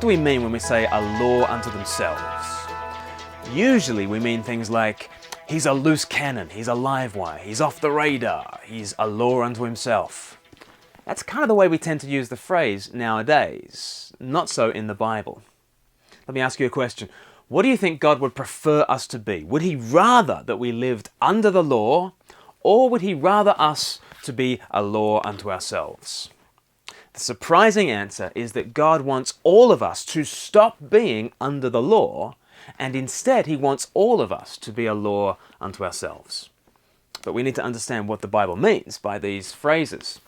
do we mean when we say a law unto themselves? Usually we mean things like, he's a loose cannon, he's a live wire, he's off the radar, he's a law unto himself. That's kind of the way we tend to use the phrase nowadays, not so in the Bible. Let me ask you a question. What do you think God would prefer us to be? Would he rather that we lived under the law, or would he rather us to be a law unto ourselves? The surprising answer is that God wants all of us to stop being under the law, and instead he wants all of us to be a law unto ourselves. But we need to understand what the Bible means by these phrases.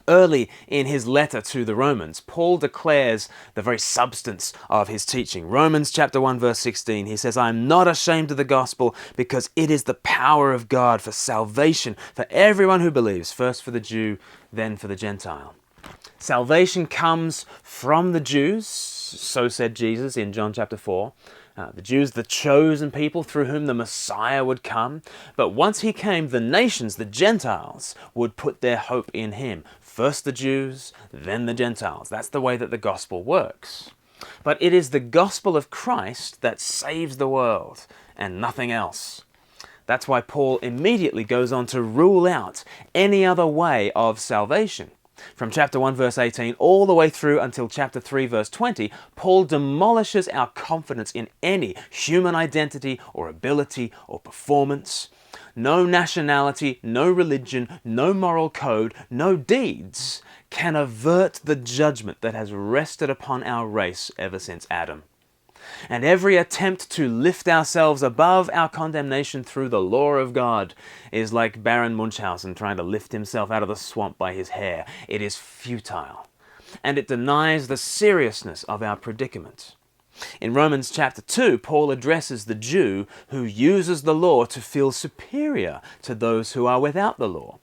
Early in his letter to the Romans, Paul declares the very substance of his teaching. Romans chapter 1 verse 16, he says, "I am not ashamed of the gospel because it is the power of God for salvation for everyone who believes, first for the Jew, then for the Gentile." Salvation comes from the Jews, so said Jesus in John chapter 4. The Jews, the chosen people through whom the Messiah would come. But once he came, the nations, the Gentiles, would put their hope in him. First the Jews, then the Gentiles. That's the way that the gospel works. But it is the gospel of Christ that saves the world, and nothing else. That's why Paul immediately goes on to rule out any other way of salvation. From chapter 1 verse 18 all the way through until chapter 3 verse 20, Paul demolishes our confidence in any human identity or ability or performance. No nationality, no religion, no moral code, no deeds can avert the judgment that has rested upon our race ever since Adam. And every attempt to lift ourselves above our condemnation through the law of God is like Baron Munchausen trying to lift himself out of the swamp by his hair. It is futile, and it denies the seriousness of our predicament. In Romans chapter 2, Paul addresses the Jew who uses the law to feel superior to those who are without the law.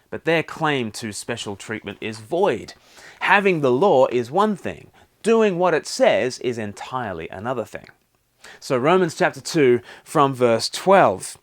But their claim to special treatment is void. Having the law is one thing. Doing what it says is entirely another thing. So Romans chapter 2 from verse 12.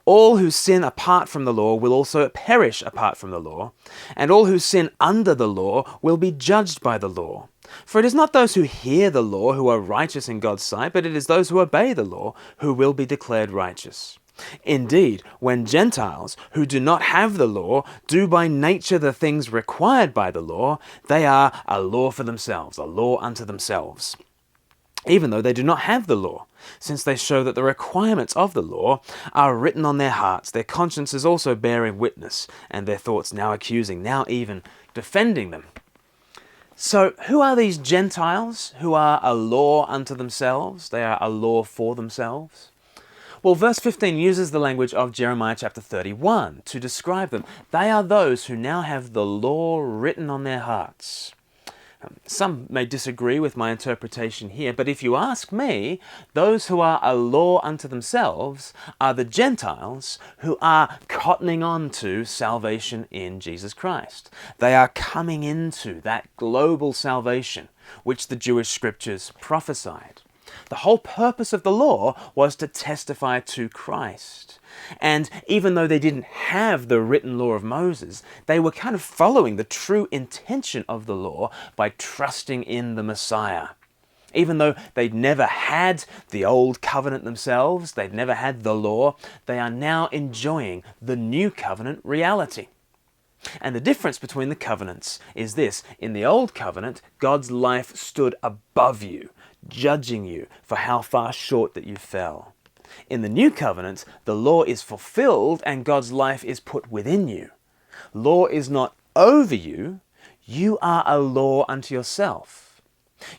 "All who sin apart from the law will also perish apart from the law, and all who sin under the law will be judged by the law. For it is not those who hear the law who are righteous in God's sight, but it is those who obey the law who will be declared righteous. Indeed, when Gentiles, who do not have the law, do by nature the things required by the law, they are a law for themselves, a law unto themselves, even though they do not have the law, since they show that the requirements of the law are written on their hearts, their consciences also bearing witness, and their thoughts now accusing, now even defending them." So who are these Gentiles who are a law unto themselves? They are a law for themselves. Well, verse 15 uses the language of Jeremiah chapter 31 to describe them. They are those who now have the law written on their hearts. Some may disagree with my interpretation here, but if you ask me, those who are a law unto themselves are the Gentiles who are cottoning on to salvation in Jesus Christ. They are coming into that global salvation which the Jewish scriptures prophesied. The whole purpose of the law was to testify to Christ. And even though they didn't have the written law of Moses, they were kind of following the true intention of the law by trusting in the Messiah. Even though they'd never had the old covenant themselves, they'd never had the law, they are now enjoying the new covenant reality. And the difference between the covenants is this. In the old covenant, God's life stood above you, judging you for how far short that you fell. In the new covenant, the law is fulfilled and God's life is put within you. Law is not over you. You are a law unto yourself.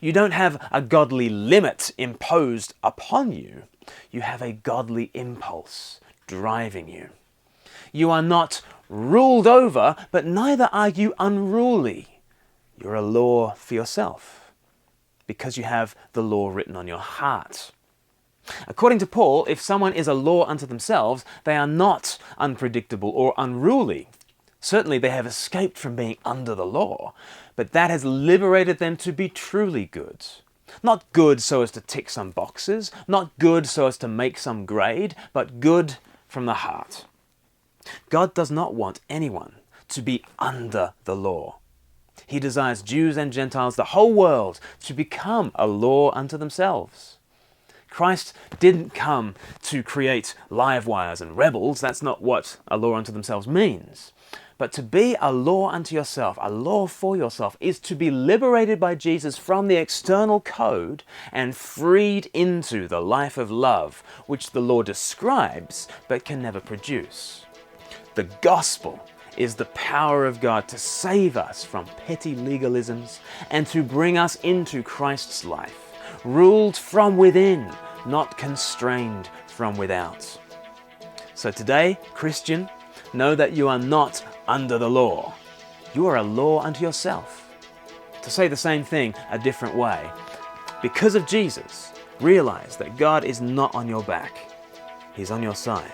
You don't have a godly limit imposed upon you. You have a godly impulse driving you. You are not ruled over, but neither are you unruly. You're a law for yourself because you have the law written on your heart. According to Paul, if someone is a law unto themselves, they are not unpredictable or unruly. Certainly they have escaped from being under the law, but that has liberated them to be truly good. Not good so as to tick some boxes, not good so as to make some grade, but good from the heart. God does not want anyone to be under the law. He desires Jews and Gentiles, the whole world, to become a law unto themselves. Christ didn't come to create live wires and rebels. That's not what a law unto themselves means. But to be a law unto yourself, a law for yourself, is to be liberated by Jesus from the external code and freed into the life of love, which the law describes but can never produce. The gospel is the power of God to save us from petty legalisms and to bring us into Christ's life, ruled from within, not constrained from without. So today, Christian, know that you are not under the law. You are a law unto yourself. To say the same thing a different way, because of Jesus, realize that God is not on your back. He's on your side.